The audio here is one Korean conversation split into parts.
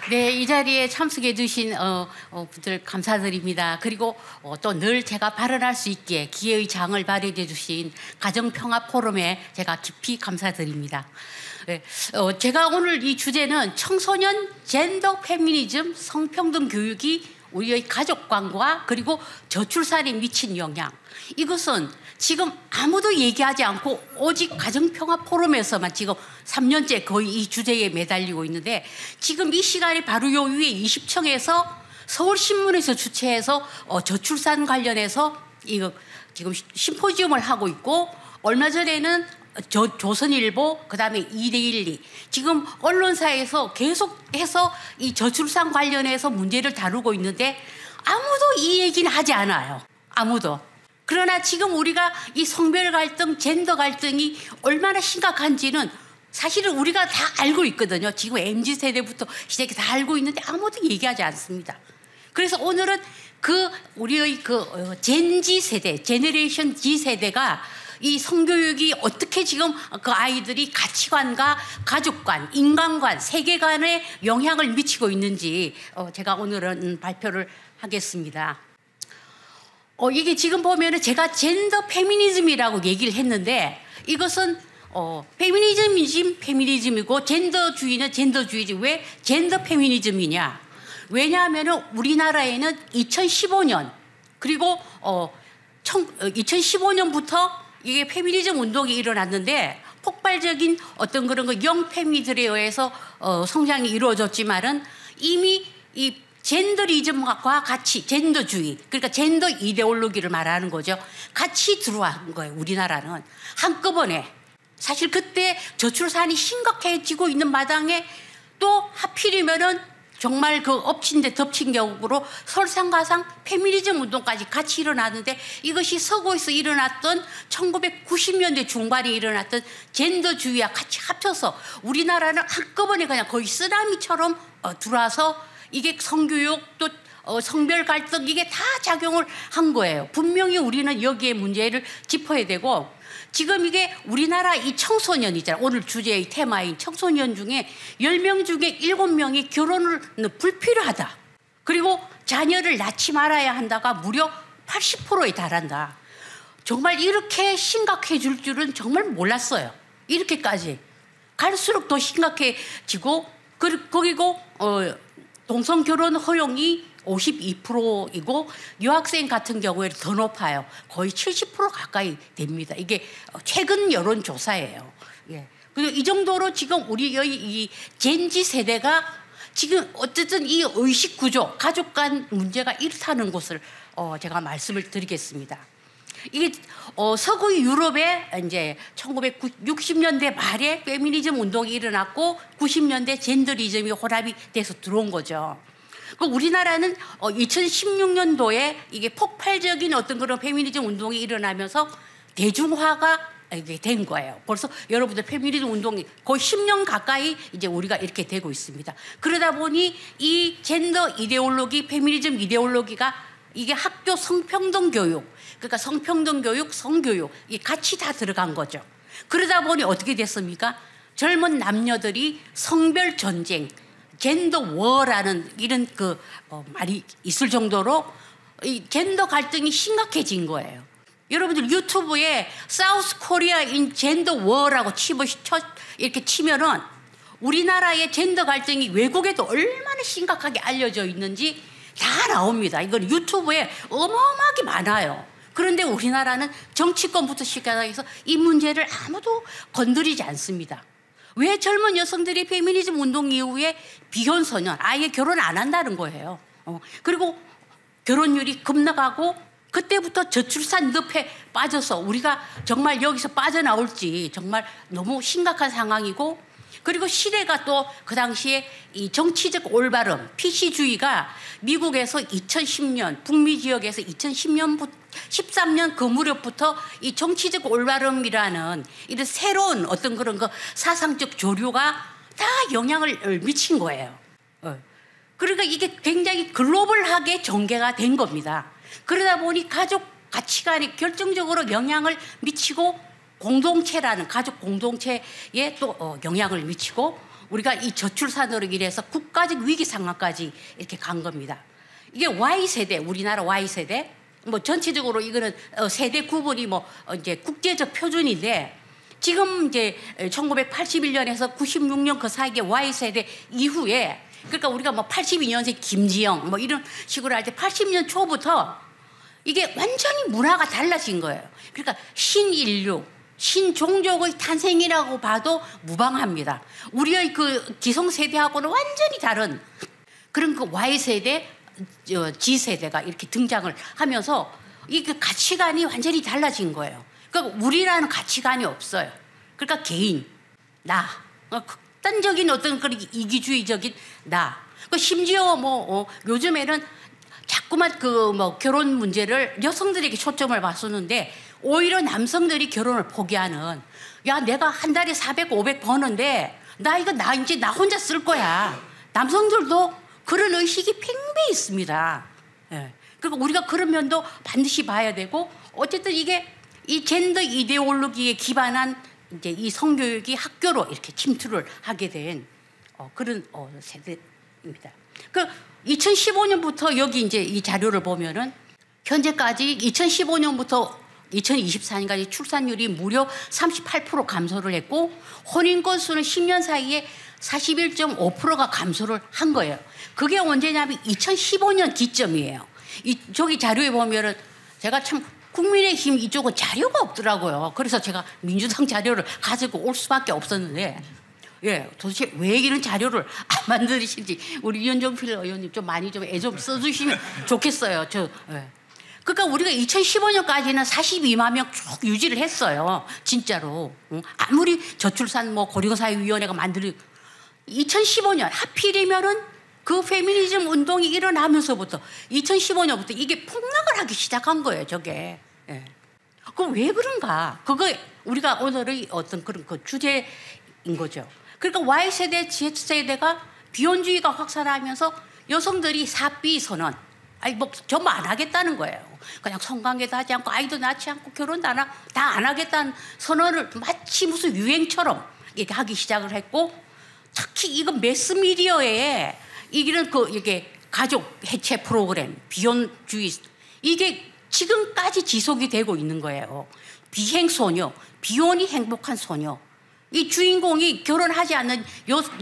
네, 이 자리에 참석해 주신 분들 감사드립니다. 그리고 또 늘 제가 발언할 수 있게 기회의 장을 마련해 주신 가정평화 포럼에 제가 깊이 감사드립니다. 네, 제가 오늘 이 주제는 청소년 젠더 페미니즘 성평등 교육이 우리의 가족관과 그리고 저출산에 미친 영향, 이것은 지금 아무도 얘기하지 않고 오직 가정평화 포럼에서만 지금 3년째 거의 이 주제에 매달리고 있는데, 지금 이 시간에 바로 요 위에 20층에서 서울신문에서 주최해서 저출산 관련해서 이거 지금 심포지움을 하고 있고, 얼마 전에는 조선일보, 그 다음에 2대12 지금 언론사에서 계속해서 이 저출산 관련해서 문제를 다루고 있는데 아무도 이 얘기는 하지 않아요. 아무도. 그러나 지금 우리가 이 성별 갈등, 젠더 갈등이 얼마나 심각한지는 사실은 우리가 다 알고 있거든요. 지금 MZ세대부터 시작해 다 알고 있는데 아무도 얘기하지 않습니다. 그래서 오늘은 우리의 젠지 세대, 제너레이션 Z 세대가 이 성교육이 어떻게 지금 그 아이들이 가치관과 가족관, 인간관, 세계관에 영향을 미치고 있는지 제가 오늘은 발표를 하겠습니다. 이게 지금 보면은 제가 젠더 페미니즘이라고 얘기를 했는데, 이것은 페미니즘이지 페미니즘이고 젠더주의는 젠더주의지. 왜 젠더 페미니즘이냐? 왜냐하면은 우리나라에는 2015년 그리고 2015년부터 이게 페미니즘 운동이 일어났는데, 폭발적인 어떤 그런 영페미들에 의해서 성장이 이루어졌지만은 이미 이 젠더리즘과 같이 젠더주의, 그러니까 젠더 이데올로기를 말하는 거죠. 같이 들어온 거예요. 우리나라는 한꺼번에. 사실 그때 저출산이 심각해지고 있는 마당에 또 하필이면은 정말 엎친 데 덮친 격으로 설상가상 페미니즘 운동까지 같이 일어났는데, 이것이 서구에서 일어났던 1990년대 중반에 일어났던 젠더주의와 같이 합쳐서 우리나라는 한꺼번에 그냥 거의 쓰나미처럼 들어와서 이게 성교육 또 성별 갈등 이게 다 작용을 한 거예요. 분명히 우리는 여기에 문제를 짚어야 되고, 지금 이게 우리나라 이 청소년 있잖아요. 오늘 주제의 테마인 청소년 중에 10명 중에 7명이 결혼을 불필요하다. 그리고 자녀를 낳지 말아야 한다가 무려 80%에 달한다. 정말 이렇게 심각해질 줄은 정말 몰랐어요. 이렇게까지. 갈수록 더 심각해지고, 그리고 동성결혼 허용이 52%이고 유학생 같은 경우에는 더 높아요. 거의 70% 가까이 됩니다. 이게 최근 여론조사예요. 예. 그리고 이 정도로 지금 우리의 이 젠지 세대가 지금 어쨌든 이 의식 구조, 가족 간 문제가 이렇다는 것을 제가 말씀을 드리겠습니다. 이게 서구 유럽에 이제 1960년대 말에 페미니즘 운동이 일어났고 90년대 젠더리즘이 혼합이 돼서 들어온 거죠. 우리나라는 2016년도에 이게 폭발적인 어떤 그런 페미니즘 운동이 일어나면서 대중화가 이게 된 거예요. 벌써 여러분들 페미니즘 운동이 거의 10년 가까이 이제 우리가 이렇게 되고 있습니다. 그러다 보니 이 젠더 이데올로기, 페미니즘 이데올로기가 이게 학교 성평등 교육, 그러니까 성평등 교육, 성교육 이게 같이 다 들어간 거죠. 그러다 보니 어떻게 됐습니까? 젊은 남녀들이 성별 전쟁, 젠더 워라는 이런 말이 있을 정도로 이 젠더 갈등이 심각해진 거예요. 여러분들 유튜브에 사우스 코리아인 젠더 워라고 이렇게 치면은 우리나라의 젠더 갈등이 외국에도 얼마나 심각하게 알려져 있는지 다 나옵니다. 이건 유튜브에 어마어마하게 많아요. 그런데 우리나라는 정치권부터 시작해서 이 문제를 아무도 건드리지 않습니다. 왜 젊은 여성들이 페미니즘 운동 이후에 비혼소년, 아예 결혼 안 한다는 거예요. 그리고 결혼율이 급락하고 그때부터 저출산 늪에 빠져서 우리가 정말 여기서 빠져나올지 정말 너무 심각한 상황이고, 그리고 시대가 또 그 당시에 이 정치적 올바름, PC주의가 미국에서 2010년, 북미 지역에서 13년 그 무렵부터 이 정치적 올바름이라는 이런 새로운 어떤 그런 사상적 조류가 다 영향을 미친 거예요. 그러니까 이게 굉장히 글로벌하게 전개가 된 겁니다. 그러다 보니 가족 가치관이 결정적으로 영향을 미치고, 공동체라는 가족 공동체에 또 영향을 미치고, 우리가 이 저출산으로 인해서 국가적 위기 상황까지 이렇게 간 겁니다. 이게 Y세대, 우리나라 Y세대, 뭐 전체적으로 이거는 세대 구분이 뭐 이제 국제적 표준인데, 지금 이제 1981년에서 96년 그 사이에 Y세대 이후에, 그러니까 우리가 뭐 82년생 김지영 뭐 이런 식으로 할 때 80년 초부터 이게 완전히 문화가 달라진 거예요. 그러니까 신인류, 신종족의 탄생이라고 봐도 무방합니다. 우리의 그 기성세대하고는 완전히 다른 그런 그 Y세대, G세대가 이렇게 등장을 하면서 이 그 가치관이 완전히 달라진 거예요. 그러니까 우리라는 가치관이 없어요. 그러니까 개인, 나, 극단적인 어떤 그런 이기주의적인 나. 심지어 뭐 요즘에는 자꾸만 그 뭐 결혼 문제를 여성들에게 초점을 맞추는데, 오히려 남성들이 결혼을 포기하는, 야 내가 한 달에 400, 500 버는데 나 이제 나 혼자 쓸 거야. 남성들도 그런 의식이 팽배해 있습니다. 예. 그러니까 우리가 그런 면도 반드시 봐야 되고, 어쨌든 이게 이 젠더 이데올로기에 기반한 이제 이 성교육이 학교로 이렇게 침투를 하게 된 그런 세대입니다. 그 2015년부터 여기 이제 이 자료를 보면은 현재까지 2015년부터 2024년까지 출산율이 무려 38% 감소를 했고, 혼인 건수는 10년 사이에 41.5%가 감소를 한 거예요. 그게 언제냐면 2015년 기점이에요. 저기 자료에 보면은 제가 참 국민의힘 이쪽은 자료가 없더라고요. 그래서 제가 민주당 자료를 가지고 올 수밖에 없었는데, 예, 도대체 왜 이런 자료를 안 만드시는지 우리 이현정필 의원님 좀 많이 좀 애 좀 써주시면 좋겠어요. 예. 그러니까 우리가 2015년까지는 42만 명 쭉 유지를 했어요. 진짜로. 아무리 저출산 뭐 고령사회위원회가 만들어, 2015년 하필이면은 그 페미니즘 운동이 일어나면서부터 2015년부터 이게 폭락을 하기 시작한 거예요, 저게. 예. 그럼 왜 그런가? 그거 우리가 오늘의 어떤 그런 그 주제인 거죠. 그러니까 Y세대, Z세대가 비혼주의가 확산하면서 여성들이 사비 선언, 아니 뭐 전부 안 하겠다는 거예요. 그냥 성관계도 하지 않고 아이도 낳지 않고 결혼도 다 안 하겠다는 선언을 마치 무슨 유행처럼 이렇게 하기 시작을 했고, 특히 이건 매스미디어에 이게 가족 해체 프로그램, 비혼주의, 이게 지금까지 지속이 되고 있는 거예요. 비행소녀, 비혼이 행복한 소녀. 이 주인공이 결혼하지 않는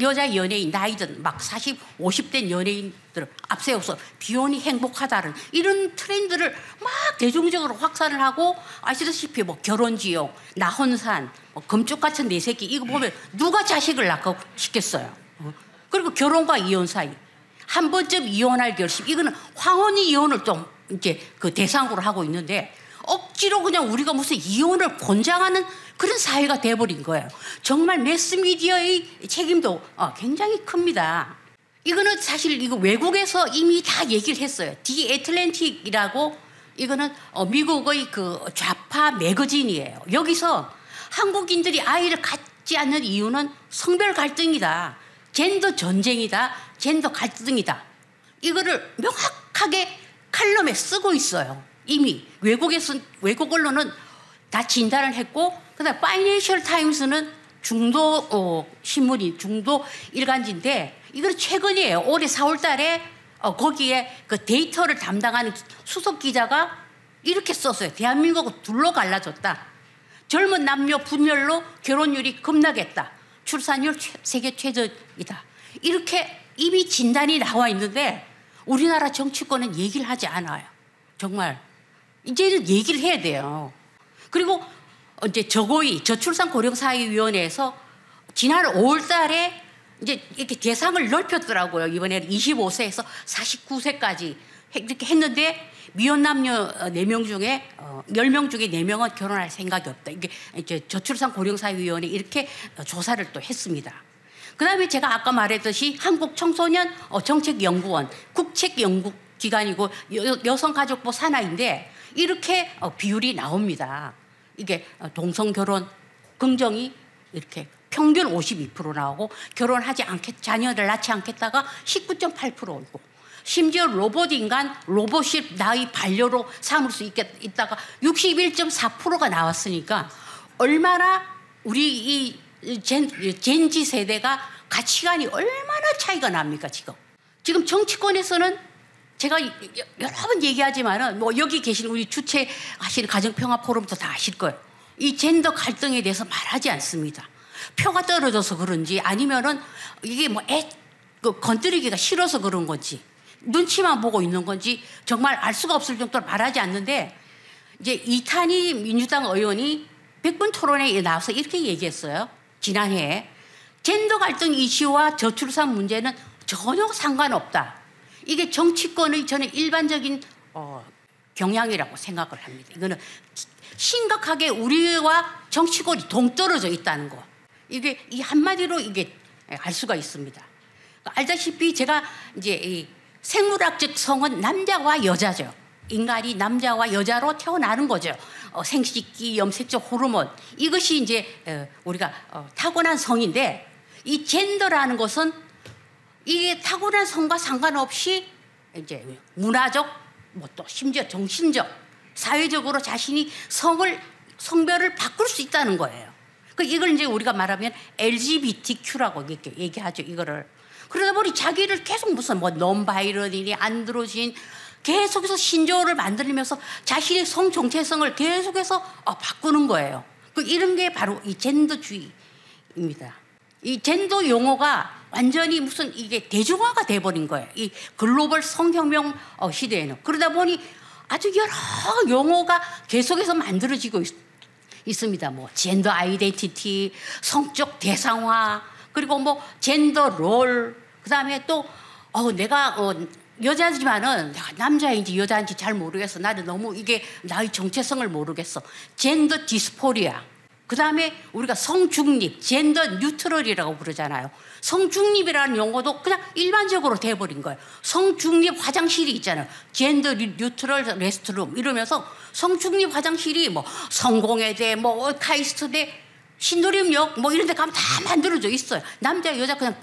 여자 연예인, 나이든 막 40, 50대 연예인들을 앞세워서 비혼이 행복하다는 이런 트렌드를 막 대중적으로 확산을 하고, 아시다시피 뭐 결혼지옥, 나혼산, 뭐 금쪽 같은 내 새끼, 이거 보면 누가 자식을 낳고 싶겠어요. 그리고 결혼과 이혼 사이, 한 번쯤 이혼할 결심, 이거는 황혼이 이혼을 좀 이제 그 대상으로 하고 있는데, 억지로 그냥 우리가 무슨 이혼을 권장하는 그런 사회가 돼버린 거예요. 정말 매스미디어의 책임도 굉장히 큽니다. 이거는 사실 이거 외국에서 이미 다 얘기를 했어요. 디 애틀랜틱이라고, 이거는 미국의 그 좌파 매거진이에요. 여기서 한국인들이 아이를 갖지 않는 이유는 성별 갈등이다, 젠더 전쟁이다, 젠더 갈등이다, 이거를 명확하게 칼럼에 쓰고 있어요. 이미 외국 언론은 다 진단을 했고, 그다음 파이낸셜 타임스는 중도 신문이 중도 일간지인데, 이건 최근이에요. 올해 4월 달에 거기에 그 데이터를 담당하는 수석 기자가 이렇게 썼어요. 대한민국은 둘로 갈라졌다. 젊은 남녀 분열로 결혼율이 급락했다. 출산율 세계 최저이다. 이렇게 이미 진단이 나와 있는데 우리나라 정치권은 얘기를 하지 않아요. 정말 이제는 얘기를 해야 돼요. 그리고 이제 저출산 고령사회위원회에서 지난 5월 달에 이제 이렇게 대상을 넓혔더라고요. 이번에는 25세에서 49세까지 이렇게 했는데, 미혼 남녀 4명 중에 10명 중에 4명은 결혼할 생각이 없다. 이게 이제 저출산 고령사회위원회 이렇게 조사를 또 했습니다. 그다음에 제가 아까 말했듯이 한국청소년 정책연구원, 국책연구기관이고 여성가족부 산하인데 이렇게 비율이 나옵니다. 이게 동성결혼 긍정이 이렇게 평균 52% 나오고, 자녀를 낳지 않겠다가 19.8%고, 심지어 로봇 인간, 로봇이 나의 반려로 삼을 수 있다가 61.4%가 나왔으니까 얼마나 우리 이 젠지 세대가 가치관이 얼마나 차이가 납니까 지금. 지금 정치권에서는 제가 여러 번 얘기하지만은 뭐 여기 계신 우리 주최하시는 가정평화 포럼도 다 아실 거예요. 이 젠더 갈등에 대해서 말하지 않습니다. 표가 떨어져서 그런지 아니면은 이게 뭐 건드리기가 싫어서 그런 건지 눈치만 보고 있는 건지 정말 알 수가 없을 정도로 말하지 않는데, 이제 이탄희 민주당 의원이 100분 토론회에 나와서 이렇게 얘기했어요. 지난해에 젠더 갈등 이슈와 저출산 문제는 전혀 상관없다. 이게 정치권의 저는 일반적인 경향이라고 생각을 합니다. 이거는 심각하게 우리와 정치권이 동떨어져 있다는 거. 이게 이 한마디로 이게 알 수가 있습니다. 알다시피 제가 이제 이 생물학적 성은 남자와 여자죠. 인간이 남자와 여자로 태어나는 거죠. 생식기, 염색적 호르몬, 이것이 이제 우리가 타고난 성인데, 이 젠더라는 것은 이게 타고난 성과 상관없이 이제 문화적, 뭐 또 심지어 정신적, 사회적으로 자신이 성별을 바꿀 수 있다는 거예요. 이걸 이제 우리가 말하면 LGBTQ라고 이렇게 얘기하죠. 이거를. 그러다 보니 자기를 계속 무슨 뭐 논바이런이니 안드로진 계속해서 신조어를 만들면서 자신의 성 정체성을 계속해서 바꾸는 거예요. 이런 게 바로 이 젠더주의입니다. 이 젠더 용어가 완전히 무슨 이게 대중화가 돼버린 거예요. 이 글로벌 성혁명 시대에는. 그러다 보니 아주 여러 용어가 계속해서 만들어지고 있습니다. 뭐 젠더 아이덴티티, 성적 대상화, 그리고 뭐 젠더 롤, 그다음에 또 내가 여자지만은 내가 남자인지 여자인지 잘 모르겠어. 나는 너무 이게 나의 정체성을 모르겠어. 젠더 디스포리아. 그다음에 우리가 성중립, 젠더 뉴트럴이라고 부르잖아요. 성중립이라는 용어도 그냥 일반적으로 돼버린 거예요. 성중립 화장실이 있잖아요. 젠더 뉴트럴 레스트룸 이러면서 성중립 화장실이 뭐 성공회대, 뭐 카이스트대, 신도림역 뭐 이런 데 가면 다 만들어져 있어요. 남자 여자 그냥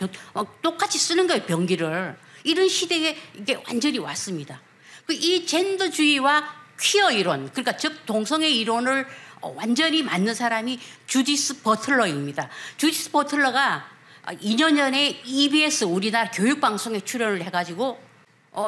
똑같이 쓰는 거예요, 변기를. 이런 시대에 이게 완전히 왔습니다. 이 젠더주의와 퀴어 이론, 그러니까 즉 동성애 이론을 완전히 맞는 사람이 주디스 버틀러입니다. 주디스 버틀러가 2년 전에 EBS 우리나라 교육방송에 출연을 해가지고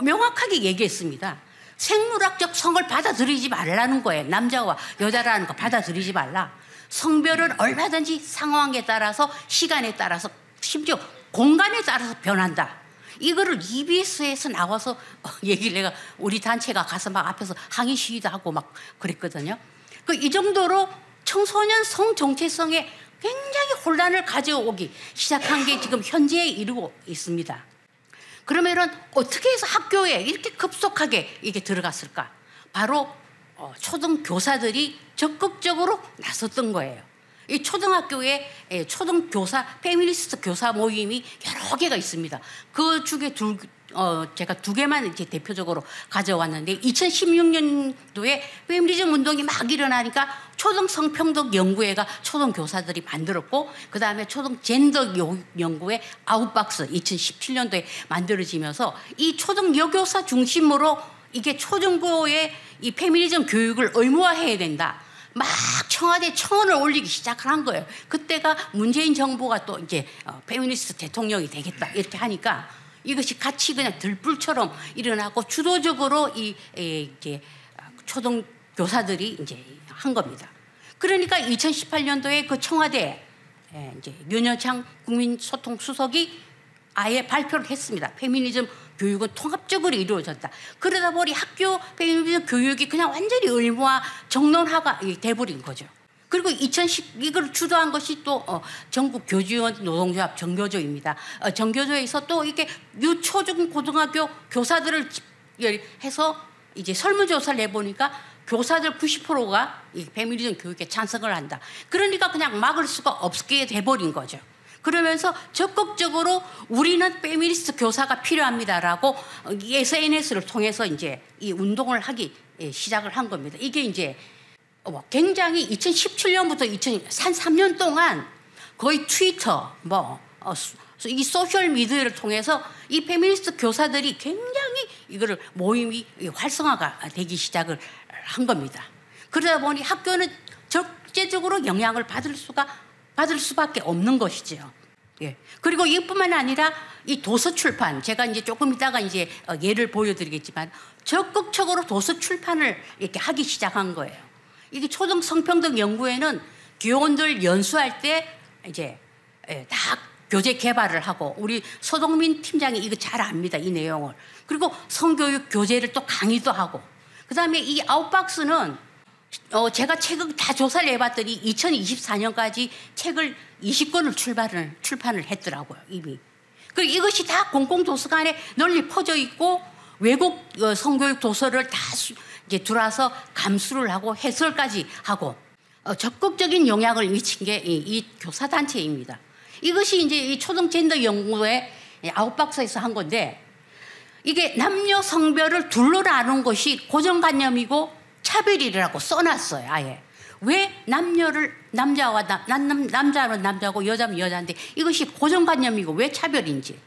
명확하게 얘기했습니다. 생물학적 성을 받아들이지 말라는 거예요. 남자와 여자라는 거 받아들이지 말라. 성별은 얼마든지 상황에 따라서, 시간에 따라서, 심지어 공간에 따라서 변한다. 이거를 EBS에서 나와서 얘기를 내가 우리 단체가 가서 막 앞에서 항의 시위도 하고 막 그랬거든요. 이 정도로 청소년 성 정체성에 굉장히 혼란을 가져오기 시작한 게 지금 현재에 이르고 있습니다. 그러면은 어떻게 해서 학교에 이렇게 급속하게 이게 들어갔을까? 바로 초등 교사들이 적극적으로 나섰던 거예요. 이 초등학교에 초등교사, 페미니스트 교사 모임이 여러 개가 있습니다. 그 중에 제가 두 개만 이렇게 대표적으로 가져왔는데, 2016년도에 페미니즘 운동이 막 일어나니까 초등 성평등 연구회가 초등 교사들이 만들었고, 그 다음에 초등 젠더 연구회 아웃박스 2017년도에 만들어지면서 이 초등 여교사 중심으로 이게 초중고의 이 페미니즘 교육을 의무화해야 된다. 막 청와대 청원을 올리기 시작을 한 거예요. 그때가 문재인 정부가 또 이제 페미니스트 대통령이 되겠다 이렇게 하니까 이것이 같이 그냥 들불처럼 일어나고 주도적으로 이제 초등 교사들이 이제 한 겁니다. 그러니까 2018년도에 그 청와대 이제 윤여창 국민소통 수석이 아예 발표를 했습니다. 페미니즘 교육은 통합적으로 이루어졌다. 그러다 보니 학교 페미니즘 교육이 그냥 완전히 의무화, 정론화가 돼버린 거죠. 그리고 이걸 주도한 것이 또 전국 교직원 노동조합 정교조입니다. 정교조에서 또 이렇게 유초중 고등학교 교사들을 해서 이제 설문조사를 내보니까 교사들 90%가 이 페미니즘 교육에 찬성을 한다. 그러니까 그냥 막을 수가 없게 돼버린 거죠. 그러면서 적극적으로 우리는 페미니스트 교사가 필요합니다라고 SNS를 통해서 이제 이 운동을 하기 시작을 한 겁니다. 이게 이제 굉장히 2017년부터 2003년 동안 거의 트위터, 이 소셜 미디어를 통해서 이 페미니스트 교사들이 굉장히 이거를 모임이 활성화가 되기 시작을 한 겁니다. 그러다 보니 학교는 적재적으로 영향을 받을 수가 받을 수밖에 없는 것이죠. 예. 그리고 이뿐만 아니라 이 도서 출판, 제가 이제 조금 이따가 이제 예를 보여드리겠지만 적극적으로 도서 출판을 이렇게 하기 시작한 거예요. 이게 초등 성평등 연구회는 교원들 연수할 때 이제 다 교재 개발을 하고, 우리 서동민 팀장이 이거 잘 압니다, 이 내용을. 그리고 성교육 교재를 또 강의도 하고, 그 다음에 이 아웃박스는 제가 책을 다 조사를 해봤더니 2024년까지 책을 20권을 출판을 했더라고요, 이미. 그리고 이것이 다 공공도서관에 널리 퍼져 있고, 외국 성교육 도서를 다 이제 들어와서 감수를 하고 해설까지 하고 적극적인 영향을 미친 게 이 교사단체입니다. 이것이 이제 이 초등 젠더 연구의 아웃박스에서 한 건데, 이게 남녀 성별을 둘로 나눈 것이 고정관념이고 차별이라고 써놨어요, 아예. 왜 남녀를 남자와 남자는 남자고 여자는 여자인데 이것이 고정관념이고 왜 차별인지.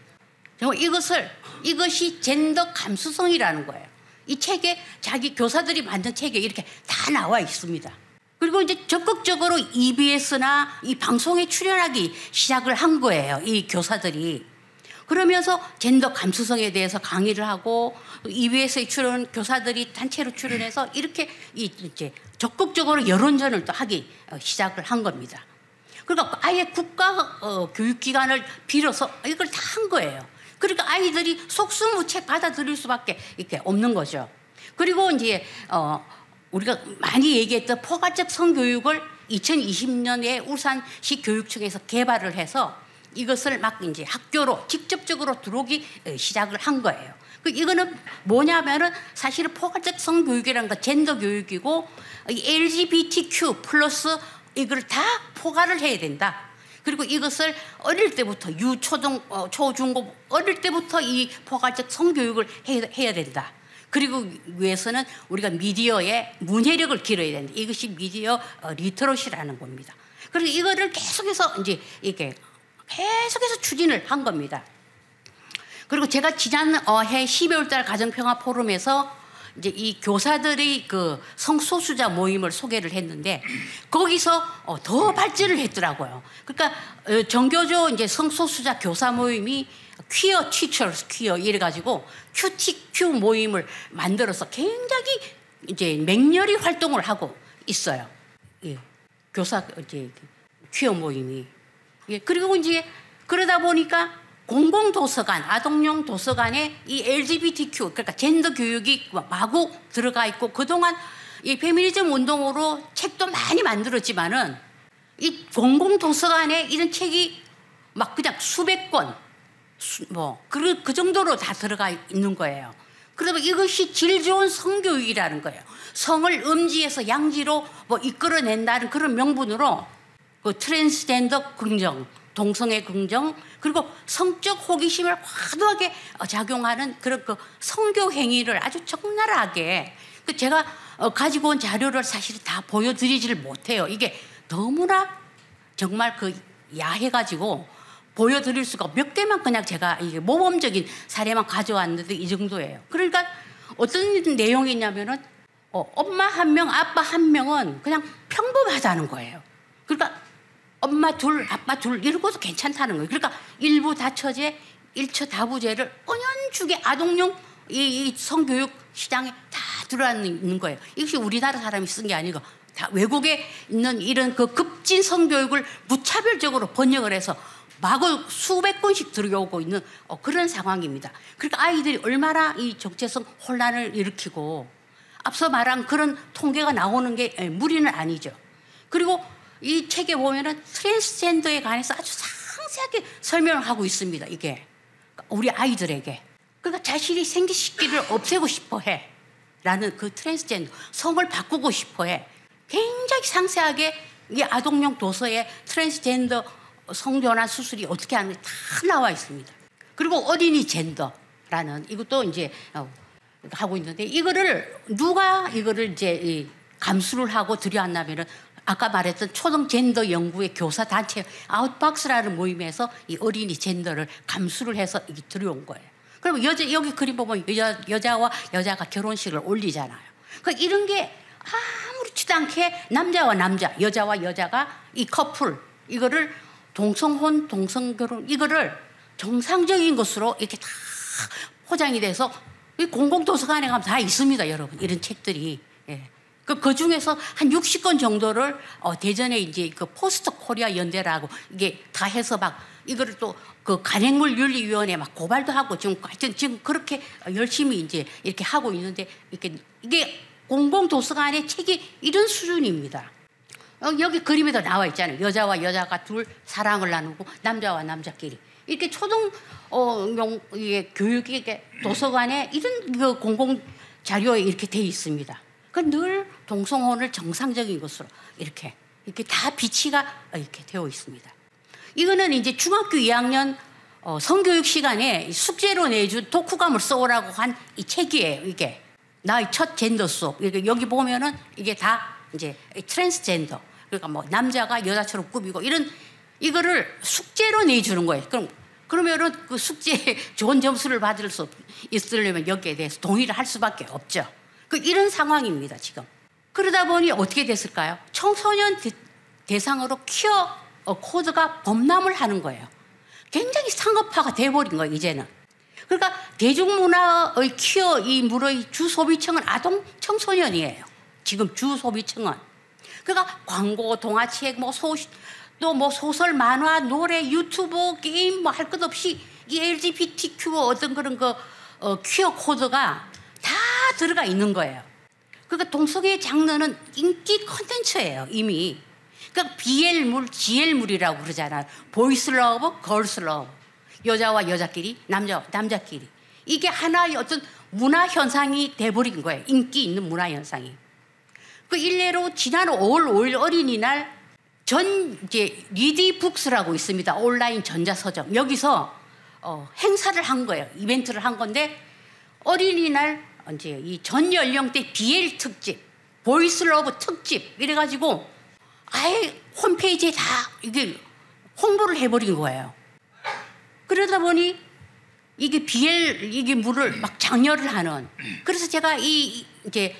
이것이 젠더 감수성이라는 거예요. 이 책에, 자기 교사들이 만든 책에 이렇게 다 나와 있습니다. 그리고 이제 적극적으로 EBS나 이 방송에 출연하기 시작을 한 거예요, 이 교사들이. 그러면서 젠더 감수성에 대해서 강의를 하고, EBS에 출연 교사들이 단체로 출연해서 이렇게 이제 적극적으로 여론전을 또 하기 시작을 한 겁니다. 그러니까 아예 국가 교육기관을 빌어서 이걸 다 한 거예요. 그러니까 아이들이 속수무책 받아들일 수밖에 이렇게 없는 거죠. 그리고 이제 우리가 많이 얘기했던 포괄적 성교육을 2020년에 울산시 교육청에서 개발을 해서 이것을 막 이제 학교로 직접적으로 들어오기 시작을 한 거예요. 이거는 뭐냐면은 사실은 포괄적 성교육이라는 건 젠더 교육이고, LGBTQ 플러스 이걸 다 포괄을 해야 된다. 그리고 이것을 어릴 때부터 유초등 초중고 어릴 때부터 이 포괄적 성교육을 해야 된다. 그리고 위해서는 우리가 미디어의 문해력을 길러야 된다. 이것이 미디어 리터러시라는 겁니다. 그리고 이거를 계속해서 이제 이렇게 계속해서 추진을 한 겁니다. 그리고 제가 지난해 12월달 가정평화 포럼에서 이제 이 교사들의 그 성소수자 모임을 소개를 했는데, 거기서 더 발전을 했더라고요. 그러니까 정교조 이제 성소수자 교사 모임이 퀴어 티처스 퀴어 이래가지고 QTQ 모임을 만들어서 굉장히 이제 맹렬히 활동을 하고 있어요. 예. 교사 이제 퀴어 모임이. 예. 그리고 이제 그러다 보니까 공공도서관, 아동용 도서관에 이 LGBTQ, 그러니까 젠더 교육이 마구 들어가 있고, 그동안 이 페미니즘 운동으로 책도 많이 만들었지만은 이 공공도서관에 이런 책이 막 그냥 수백 권, 그 정도로 다 들어가 있는 거예요. 그러면 이것이 질 좋은 성교육이라는 거예요. 성을 음지에서 양지로 이끌어낸다는 그런 명분으로 그 트랜스젠더 긍정, 동성애 긍정, 그리고 성적 호기심을 과도하게 작용하는 그런 그 성교 행위를 아주 적나라하게, 제가 가지고 온 자료를 사실 다 보여드리지를 못해요. 이게 너무나 정말 그 야해가지고 보여드릴 수가, 몇 개만 그냥 제가 이게 모범적인 사례만 가져왔는데 이 정도예요. 그러니까 어떤 내용이냐면은 엄마 한 명, 아빠 한 명은 그냥 평범하다는 거예요. 그러니까 엄마 둘, 아빠 둘 이러고도 괜찮다는 거예요. 그러니까 일부 다처제, 일처 다부제를 은연중에 아동용 이 성교육 시장에 다 들어와 있는 거예요. 이것이 우리나라 사람이 쓴 게 아니고 다 외국에 있는 이런 그 급진 성교육을 무차별적으로 번역을 해서 마구 수백 건씩 들어오고 있는 그런 상황입니다. 그러니까 아이들이 얼마나 이 정체성 혼란을 일으키고, 앞서 말한 그런 통계가 나오는 게 무리는 아니죠. 그리고 이 책에 보면은 트랜스젠더에 관해서 아주 상세하게 설명을 하고 있습니다. 이게 우리 아이들에게. 그러니까 자신이 생기시기를 없애고 싶어해 라는 그 트랜스젠더, 성을 바꾸고 싶어해. 굉장히 상세하게 이 아동용 도서에 트랜스젠더 성전환 수술이 어떻게 하는지 다 나와 있습니다. 그리고 어린이 젠더라는 이것도 이제 하고 있는데, 이거를 누가 이거를 이제 감수를 하고 들여왔냐면은 아까 말했던 초등 젠더 연구의 교사 단체 아웃박스라는 모임에서 이 어린이 젠더를 감수를 해서 이게 들여온 거예요. 그러면 여기 그림 보면 여자와 여자가 결혼식을 올리잖아요. 그러니까 이런 게 아무렇지도 않게 남자와 남자, 여자와 여자가 이 커플 이거를 동성혼, 동성결혼 이거를 정상적인 것으로 이렇게 다 포장이 돼서 공공도서관에 가면 다 있습니다, 여러분. 이런 책들이. 예. 그 중에서 한 60권 정도를 대전에 이제 그 포스트 코리아 연대라고 이게 다 해서 막 이거를 또 그 간행물 윤리위원회 막 고발도 하고 지금 그렇게 열심히 이제 이렇게 하고 있는데 이게 공공도서관의 책이 이런 수준입니다. 여기 그림에도 나와 있잖아요. 여자와 여자가 둘 사랑을 나누고 남자와 남자끼리 이렇게 이게 교육의 도서관에 이런 그 공공 자료에 이렇게 돼 있습니다. 늘 동성혼을 정상적인 것으로 이렇게 다 비치가 이렇게 되어 있습니다. 이거는 이제 중학교 2학년 성교육 시간에 숙제로 내준 독후감을 써오라고 한 이 책이에요. 이게 나의 첫 젠더 수업. 여기 보면은 이게 다 이제 트랜스젠더. 그러니까 뭐 남자가 여자처럼 꾸미고 이거를 숙제로 내주는 거예요. 그러면은 그 숙제에 좋은 점수를 받을 수 있으려면 여기에 대해서 동의를 할 수밖에 없죠. 이런 상황입니다, 지금. 그러다 보니 어떻게 됐을까요? 청소년 대상으로 퀴어 코드가 범람을 하는 거예요. 굉장히 상업화가 돼버린 거예요, 이제는. 그러니까 대중문화의 퀴어 이 물의 주 소비층은 아동 청소년이에요. 지금 주 소비층은. 그러니까 광고, 동화책, 또 소설, 만화, 노래, 유튜브, 게임 할 것 없이 이 LGBTQ 어떤 그런 퀴어 코드가 다 들어가 있는 거예요. 그러니까 동성애 장르는 인기 콘텐츠예요, 이미. 그러니까 BL물, GL물이라고 그러잖아요. 보이스 러브, 걸스 러브. 여자와 여자끼리, 남자와 남자끼리. 이게 하나의 어떤 문화 현상이 돼버린 거예요. 인기 있는 문화 현상이. 그 일례로 지난 5월 5일 어린이날 이제 리디북스라고 있습니다. 온라인 전자서점. 여기서 행사를 한 거예요. 이벤트를 한 건데 어린이날 이제 이 전 연령대 BL 특집, 보이스 러브 특집 이래가지고 아예 홈페이지에 다 이게 홍보를 해버린 거예요. 그러다 보니 이게 BL 물을 막 장려를 하는. 그래서 제가 이제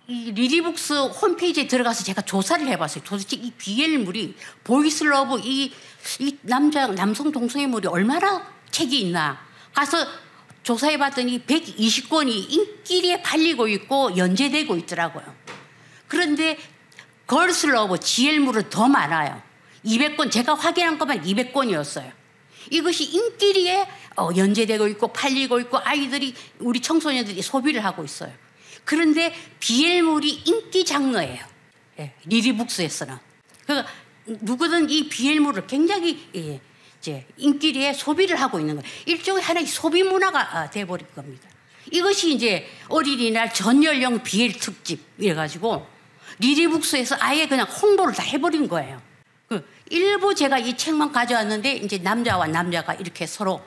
이 리디북스 홈페이지에 들어가서 제가 조사를 해봤어요. 도대체 이 BL물이 보이스 러브 이 남성 동성애물이 얼마나 책이 있나. 가서 조사해봤더니 120권이 인기리에 팔리고 있고 연재되고 있더라고요. 그런데 걸스 러브 GL물은 더 많아요. 200권, 제가 확인한 것만 200권이었어요. 이것이 인기리에 연재되고 있고 팔리고 있고 우리 청소년들이 소비를 하고 있어요. 그런데 BL물이 인기 장르예요. 예, 리디북스에서는. 그러니까 누구든 이 BL물을 굉장히 이제 인기리에 소비를 하고 있는 거예요. 일종의 하나의 소비 문화가 돼버린 겁니다. 이것이 이제 어린이날 전 연령 BL 특집 이래가지고 리디북스에서 아예 그냥 홍보를 다 해버린 거예요. 일부 제가 이 책만 가져왔는데 이제 남자와 남자가 이렇게 서로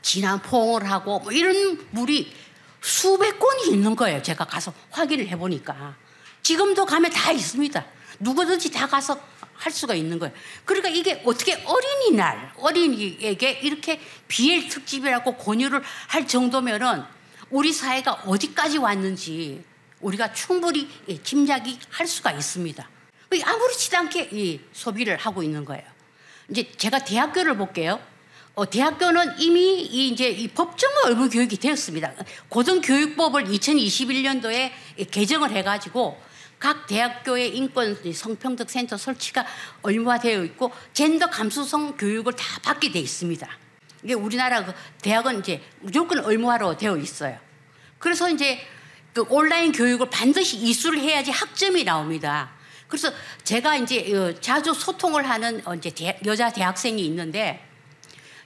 진한 포옹을 하고 이런 물이 수백 권이 있는 거예요. 제가 가서 확인을 해보니까. 지금도 가면 다 있습니다. 누구든지 다 가서 할 수가 있는 거예요. 그러니까 이게 어떻게 어린이에게 이렇게 BL 특집이라고 권유를 할 정도면은 우리 사회가 어디까지 왔는지 우리가 충분히 짐작이 할 수가 있습니다. 아무렇지도 않게 소비를 하고 있는 거예요. 이제 제가 대학교를 볼게요. 대학교는 이미 이제 이 법정의 의무 교육이 되었습니다. 고등교육법을 2021년도에 개정을 해가지고 각 대학교의 인권 성평등 센터 설치가 의무화되어 있고 젠더 감수성 교육을 다 받게 돼 있습니다. 이게 우리나라 대학은 이제 무조건 의무화로 되어 있어요. 그래서 이제 그 온라인 교육을 반드시 이수를 해야지 학점이 나옵니다. 그래서 제가 이제 자주 소통을 하는 이제 여자 대학생이 있는데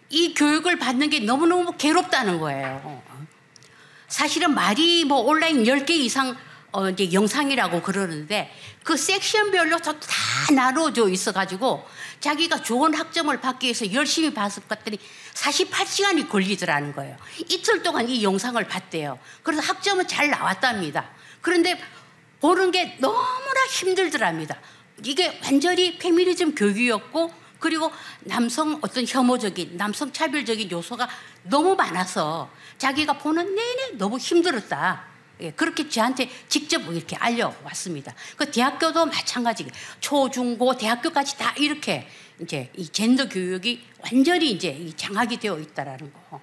이 교육을 받는 게 너무너무 괴롭다는 거예요. 사실은 말이 온라인 10개 이상 이제 영상이라고 그러는데 그 섹션별로 다 나눠져 있어가지고 자기가 좋은 학점을 받기 위해서 열심히 봤을 것 같더니 48시간이 걸리더라는 거예요. 이틀 동안 이 영상을 봤대요. 그래서 학점은 잘 나왔답니다. 그런데 보는 게 너무나 힘들더랍니다. 이게 완전히 페미니즘 교육이었고 그리고 남성 어떤 혐오적인 남성 차별적인 요소가 너무 많아서 자기가 보는 내내 너무 힘들었다. 예, 그렇게 저한테 직접 이렇게 알려왔습니다. 그 대학교도 마찬가지, 초중고 대학교까지 다 이렇게 이제 이 젠더 교육이 완전히 이제 이 장악이 되어 있다라는 거.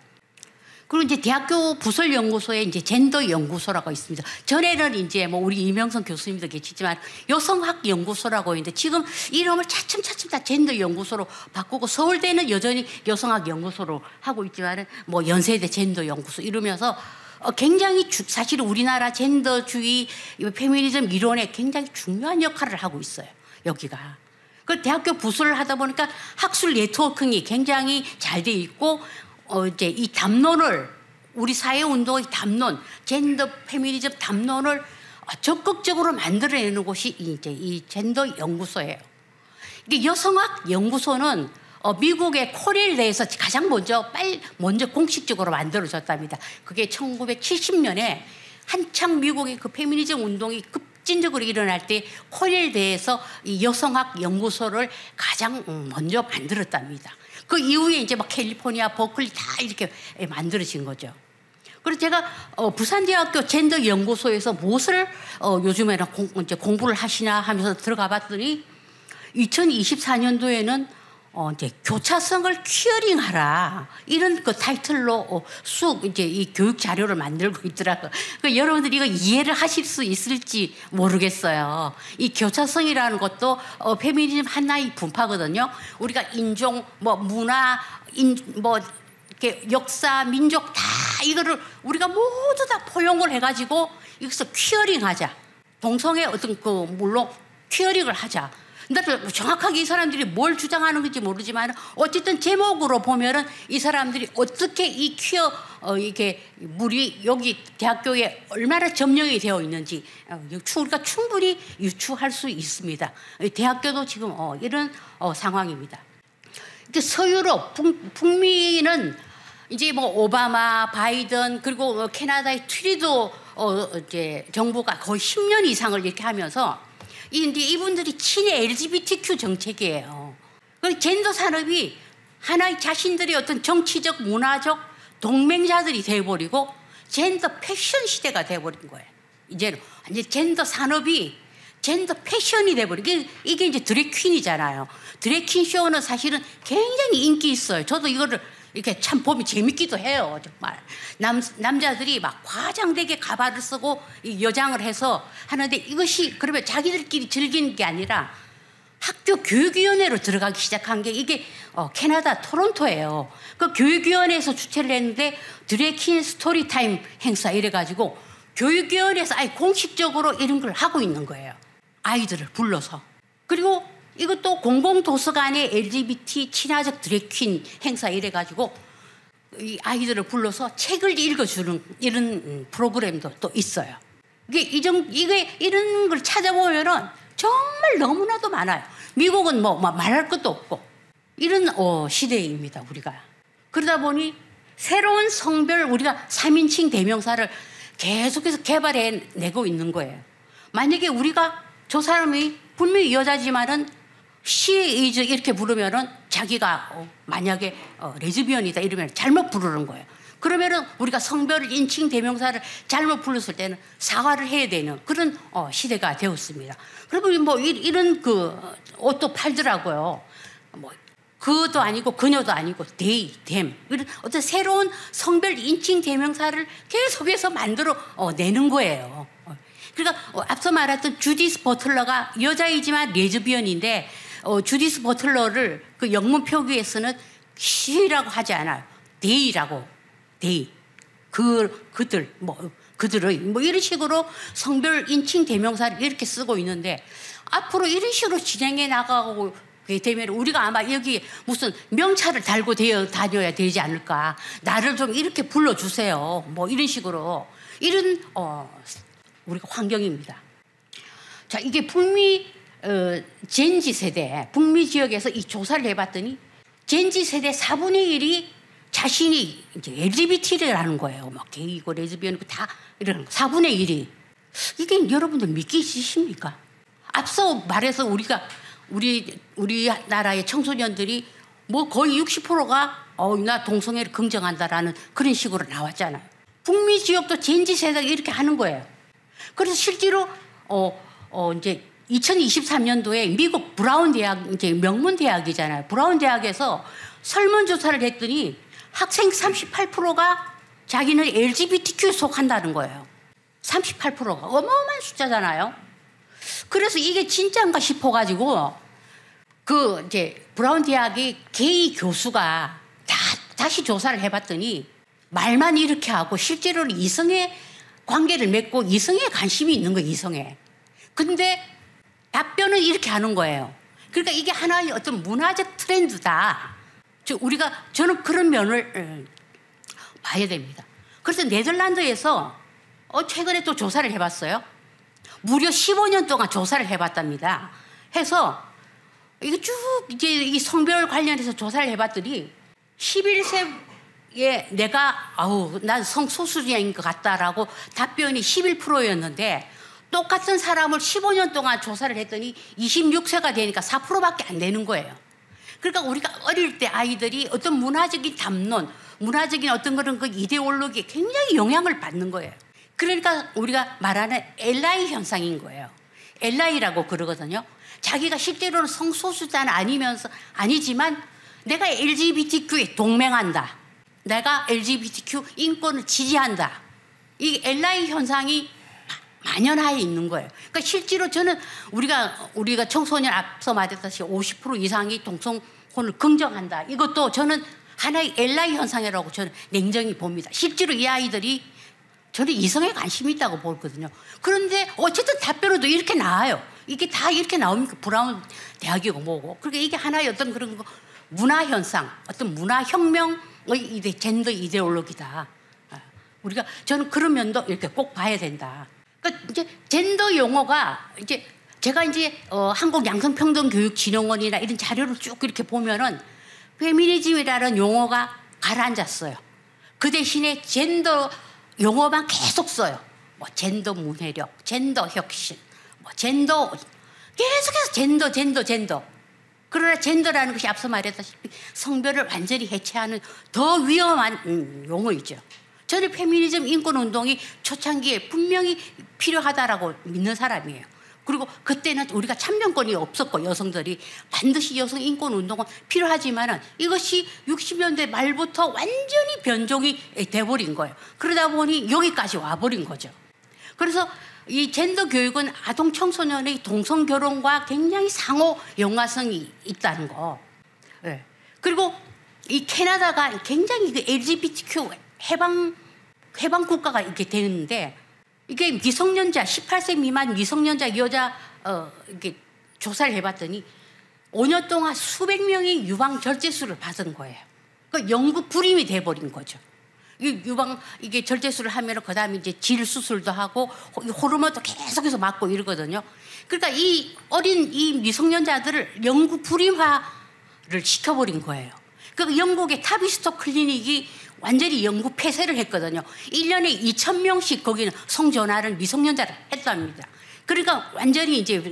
그리고 이제 대학교 부설 연구소에 이제 젠더 연구소라고 있습니다. 전에는 이제 뭐 우리 이명선 교수님도 계시지만 여성학 연구소라고 있는데 지금 이름을 차츰차츰 다 젠더 연구소로 바꾸고 서울대는 여전히 여성학 연구소로 하고 있지만은 뭐 연세대 젠더 연구소 이러면서 굉장히 사실은 우리나라 젠더주의 페미니즘 이론에 굉장히 중요한 역할을 하고 있어요. 여기가. 그 대학교 부설을 하다 보니까 학술 네트워킹이 굉장히 잘 돼 있고 이제 이 담론을 우리 사회 운동의 담론, 젠더 페미니즘 담론을 적극적으로 만들어내는 곳이 이제 이 젠더 연구소예요. 이게 여성학 연구소는 미국의 코릴 내에서 가장 먼저 공식적으로 만들어졌답니다. 그게 1970년에 한창 미국의 그 페미니즘 운동이 급진적으로 일어날 때 코릴 대에서 이 여성학 연구소를 가장 먼저 만들었답니다. 그 이후에 이제 막 캘리포니아, 버클리 다 이렇게 만들어진 거죠. 그래서 제가 부산대학교 젠더 연구소에서 무엇을 요즘에는 이제 공부를 하시나 하면서 들어가 봤더니 2024년도에는 이제 교차성을 퀴어링하라 이런 그 타이틀로 쑥 이제 이 교육 자료를 만들고 있더라고요. 그 여러분들이 이거 이해를 하실 수 있을지 모르겠어요. 이 교차성이라는 것도 페미니즘 하나의 분파거든요. 우리가 인종, 뭐 문화, 뭐 이렇게 역사, 민족 다 이거를 우리가 모두 다 포용을 해가지고 여기서 퀴어링하자. 동성애 어떤 그 물론 퀴어링을 하자. 근데 정확하게 이 사람들이 뭘 주장하는 건지 모르지만 어쨌든 제목으로 보면은 이 사람들이 어떻게 이 퀴어 이게 물이 여기 대학교에 얼마나 점령이 되어 있는지 우리가 충분히 유추할 수 있습니다. 대학교도 지금 이런 상황입니다. 이제 서유럽 북미는 이제 뭐 오바마, 바이든 그리고 캐나다의 트리도 이제 정부가 거의 10년 이상을 이렇게 하면서 이제 이분들이 친의 LGBTQ 정책이에요. 그 젠더 산업이 하나의 자신들의 어떤 정치적, 문화적 동맹자들이 되어버리고 젠더 패션 시대가 되어버린 거예요. 이제는 완전 젠더 산업이 젠더 패션이 되어버린 이게 이제 드래퀸이잖아요. 드래퀸 쇼는 사실은 굉장히 인기 있어요. 저도 이거를 이렇게 참 보면 재밌기도 해요. 정말 남자들이 막 과장되게 가발을 쓰고 여장을 해서 하는데 이것이 그러면 자기들끼리 즐기는 게 아니라 학교 교육위원회로 들어가기 시작한 게 이게 캐나다 토론토예요. 그 교육위원회에서 주최를 했는데 드래퀸 스토리타임 행사 이래가지고 교육위원회에서 아예 공식적으로 이런 걸 하고 있는 거예요. 아이들을 불러서. 그리고 이것도 공공도서관의 LGBT 친화적 드래퀸 행사 이래가지고 이 아이들을 불러서 책을 읽어주는 이런 프로그램도 또 있어요. 이게 이런 걸 찾아보면은 정말 너무나도 많아요. 미국은 뭐 말할 것도 없고 이런 시대입니다, 우리가. 그러다 보니 새로운 성별 우리가 3인칭 대명사를 계속해서 개발해내고 있는 거예요. 만약에 우리가 저 사람이 분명히 여자지만은 she is 이렇게 부르면은 자기가 만약에 레즈비언이다 이러면 잘못 부르는 거예요. 그러면은 우리가 성별을 인칭 대명사를 잘못 불렀을 때는 사과를 해야 되는 그런 시대가 되었습니다. 그리고 뭐 이런 그 옷도 팔더라고요. 뭐 그도 아니고 그녀도 아니고 they, them 이런 어떤 새로운 성별 인칭 대명사를 계속해서 만들어 내는 거예요. 그러니까 앞서 말했던 주디스 버틀러가 여자이지만 레즈비언인데 주디스 버틀러를 그 영문 표기에서는 she라고 하지 않아요. they라고 they 그들 그들의 뭐 이런 식으로 성별 인칭 대명사를 이렇게 쓰고 있는데 앞으로 이런 식으로 진행해 나가고 되면 우리가 아마 여기 무슨 명찰을 달고 다녀야 되지 않을까. 나를 좀 이렇게 불러주세요. 뭐 이런 식으로 이런 우리가 환경입니다. 자, 이게 북미 젠지 세대, 북미 지역에서 이 조사를 해봤더니 젠지 세대 4분의 1이 자신이 이제 LGBT라는 거예요. 막 게이고 레즈비언이고 다 이런 4분의 1이. 이게 여러분들 믿기십니까? 앞서 말해서 우리나라의 청소년들이 뭐 거의 60%가 나 동성애를 긍정한다라는 그런 식으로 나왔잖아요. 북미 지역도 젠지 세대가 이렇게 하는 거예요. 그래서 실제로 이제 2023년도에 미국 브라운 대학, 이제 명문 대학이잖아요. 브라운 대학에서 설문조사를 했더니 학생 38%가 자기는 LGBTQ에 속한다는 거예요. 38%가 어마어마한 숫자잖아요. 그래서 이게 진짜인가 싶어가지고 그 이제 브라운 대학의 게이 교수가 다시 조사를 해봤더니 말만 이렇게 하고 실제로는 이성의 관계를 맺고 이성에 관심이 있는 거예요. 이성에. 근데 답변은 이렇게 하는 거예요. 그러니까 이게 하나의 어떤 문화적 트렌드다. 저는 그런 면을 봐야 됩니다. 그래서 네덜란드에서 최근에 또 조사를 해봤어요. 무려 15년 동안 조사를 해봤답니다. 해서 이거 쭉 이제 이 성별 관련해서 조사를 해봤더니 11세에 난 성소수자인 것 같다라고 답변이 11%였는데 똑같은 사람을 15년 동안 조사를 했더니 26세가 되니까 4%밖에 안 되는 거예요. 그러니까 우리가 어릴 때 아이들이 어떤 문화적인 담론, 문화적인 어떤 그런 그 이데올로기에 굉장히 영향을 받는 거예요. 그러니까 우리가 말하는 LI 현상인 거예요. LI라고 그러거든요. 자기가 실제로는 성소수자는 아니지만 내가 LGBTQ에 동맹한다. 내가 LGBTQ 인권을 지지한다. 이 LI 현상이 만연하에 있는 거예요. 그러니까 실제로 저는 우리가 청소년 앞서 말했다시피 50% 이상이 동성혼을 긍정한다. 이것도 저는 하나의 LI 현상이라고 저는 냉정히 봅니다. 실제로 이 아이들이 저는 이성에 관심이 있다고 보거든요. 그런데 어쨌든 답변은 또 이렇게 나와요. 이게 다 이렇게 나오니까 브라운 대학이고 뭐고. 그러니까 이게 하나의 어떤 그런 문화 현상, 어떤 문화 혁명의 젠더 이데올로기다. 저는 그런 면도 이렇게 꼭 봐야 된다. 그러니까 이제 젠더 용어가 이제 제가 이제 한국 양성평등교육진흥원이나 이런 자료를 쭉 이렇게 보면은 페미니즘이라는 용어가 가라앉았어요. 그 대신에 젠더 용어만 계속 써요. 뭐 젠더 문해력, 젠더 혁신, 뭐 젠더 계속해서 젠더. 그러나 젠더라는 것이 앞서 말했다시피 성별을 완전히 해체하는 더 위험한 용어이죠. 저는 페미니즘 인권운동이 초창기에 분명히 필요하다라고 믿는 사람이에요. 그리고 그때는 우리가 참정권이 없었고 여성들이 반드시 여성 인권운동은 필요하지만은 이것이 60년대 말부터 완전히 변종이 돼버린 거예요. 그러다 보니 여기까지 와버린 거죠. 그래서 이 젠더 교육은 아동 청소년의 동성 결혼과 굉장히 상호 연관성이 있다는 거. 네. 그리고 이 캐나다가 굉장히 그 LGBTQ 해방 국가가 이렇게 되는데 이게 미성년자 18세 미만 미성년자 여자 이렇게 조사를 해봤더니 5년 동안 수백 명이 유방 절제술을 받은 거예요. 그 영구 불임이 돼버린 거죠. 이게 절제술을 하면 그 다음에 이제 질 수술도 하고 호르몬도 계속해서 맞고 이러거든요. 그러니까 이 어린 이 미성년자들을 영구 불임화를 시켜버린 거예요. 그 영국의 타비스토 클리닉이 완전히 영구 폐쇄를 했거든요. 1년에 2,000명씩 거기는 성전환을 미성년자를 했답니다. 그러니까 완전히 이제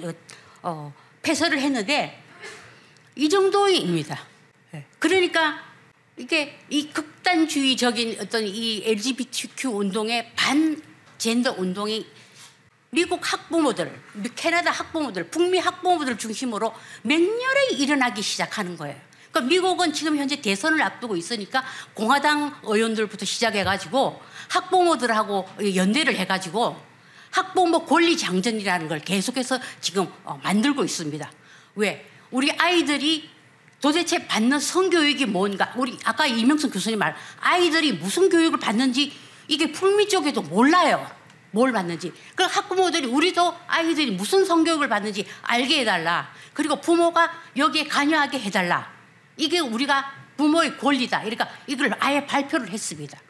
폐쇄를 했는데 이 정도입니다. 그러니까 이게 이 극단주의적인 어떤 이 LGBTQ 운동의 반젠더 운동이 미국 학부모들, 캐나다 학부모들, 북미 학부모들 중심으로 맹렬하게 일어나기 시작하는 거예요. 그러니까 미국은 지금 현재 대선을 앞두고 있으니까 공화당 의원들부터 시작해가지고 학부모들하고 연대를 해가지고 학부모 권리 장전이라는 걸 계속해서 지금 만들고 있습니다. 왜? 우리 아이들이 도대체 받는 성교육이 뭔가, 우리 아까 이명선 교수님 말, 아이들이 무슨 교육을 받는지 이게 북미 쪽에도 몰라요. 뭘 받는지. 그럼 학부모들이 우리도 아이들이 무슨 성교육을 받는지 알게 해달라. 그리고 부모가 여기에 관여하게 해달라. 이게 우리가 부모의 권리다. 그러니까 이걸 아예 발표를 했습니다.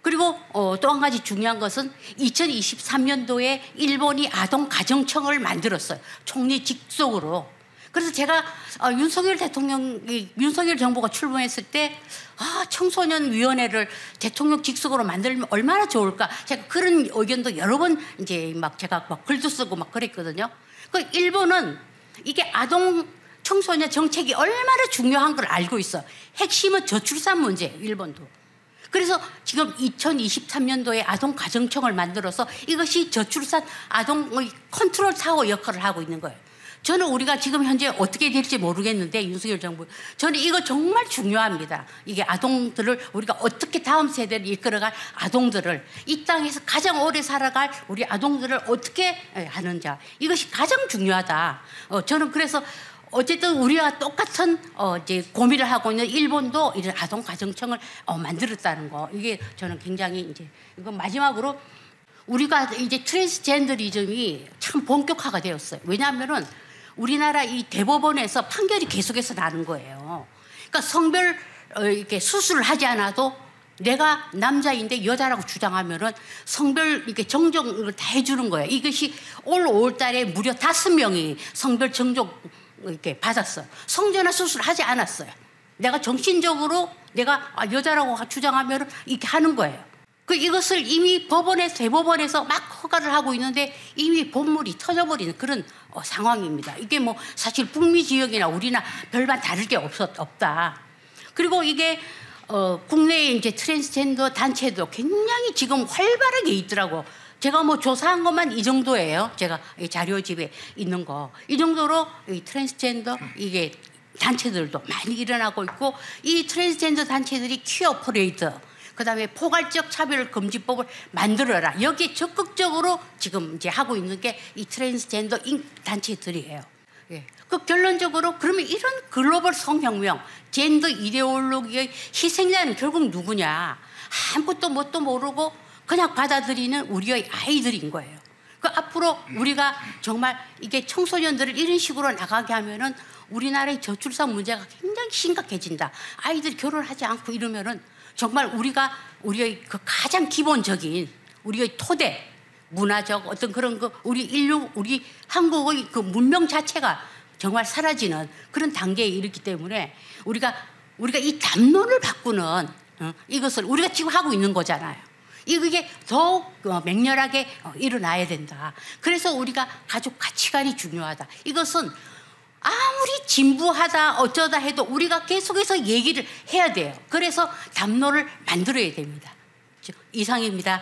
그리고 또 한 가지 중요한 것은 2023년도에 일본이 아동 가정청을 만들었어요. 총리 직속으로. 그래서 제가 윤석열 정부가 출범했을 때 청소년 위원회를 대통령 직속으로 만들면 얼마나 좋을까. 제가 그런 의견도 여러 번 이제 제가 글도 쓰고 그랬거든요. 그 일본은 이게 아동 청소년 정책이 얼마나 중요한 걸 알고 있어. 핵심은 저출산 문제예요. 일본도. 그래서 지금 2023년도에 아동 가정청을 만들어서 이것이 저출산 아동의 컨트롤 타워 역할을 하고 있는 거예요. 저는 우리가 지금 현재 어떻게 될지 모르겠는데 윤석열 정부, 저는 이거 정말 중요합니다. 이게 아동들을 우리가 어떻게 다음 세대를 이끌어갈 아동들을, 이 땅에서 가장 오래 살아갈 우리 아동들을 어떻게 하는지, 이것이 가장 중요하다. 저는 그래서 어쨌든 우리와 똑같은 이제 고민을 하고 있는 일본도 이런 아동 가정청을 만들었다는 거, 이게 저는 굉장히 이제, 이건 마지막으로 우리가 이제 트랜스젠더리즘이 참 본격화가 되었어요. 왜냐하면은 우리나라 이 대법원에서 판결이 계속해서 나는 거예요. 그러니까 성별 이렇게 수술을 하지 않아도 내가 남자인데 여자라고 주장하면은 성별 이렇게 정정을 다 해주는 거예요. 이것이 올 5월달에 무려 5명이 성별 정정 이렇게 받았어요. 성전환 수술을 하지 않았어요. 내가 정신적으로 내가 여자라고 주장하면은 이렇게 하는 거예요. 이것을 이미 대법원에서 막 허가를 하고 있는데 이미 본물이 터져버리는 그런 상황입니다. 이게 뭐 사실 북미 지역이나 우리나 별반 다를 게 없다. 그리고 이게 국내에 이제 트랜스젠더 단체도 굉장히 지금 활발하게 있더라고. 제가 뭐 조사한 것만 이 정도예요. 제가 이 자료집에 있는 거. 이 정도로 이 트랜스젠더 이게 단체들도 많이 일어나고 있고, 이 트랜스젠더 단체들이 퀴어 퍼레이드, 그다음에 포괄적 차별 금지법을 만들어라, 여기에 적극적으로 지금 이제 하고 있는 게 이 트랜스젠더 단체들이에요. 예. 결론적으로 그러면 이런 글로벌 성혁명, 젠더 이데올로기의 희생자는 결국 누구냐? 아무것도 뭣도 모르고 그냥 받아들이는 우리의 아이들인 거예요. 앞으로 우리가 정말 이게 청소년들을 이런 식으로 나가게 하면은 우리나라의 저출산 문제가 굉장히 심각해진다. 아이들이 결혼하지 않고 이러면은 정말 우리의 그 가장 기본적인 우리의 토대, 문화적 어떤 그런 우리 한국의 그 문명 자체가 정말 사라지는 그런 단계에 이르기 때문에 우리가 이 담론을 바꾸는 이것을 우리가 지금 하고 있는 거잖아요. 이게 더욱 맹렬하게 일어나야 된다. 그래서 우리가 가족 가치관이 중요하다. 이것은 아무리 진부하다 어쩌다 해도 우리가 계속해서 얘기를 해야 돼요. 그래서 담론을 만들어야 됩니다. 이상입니다.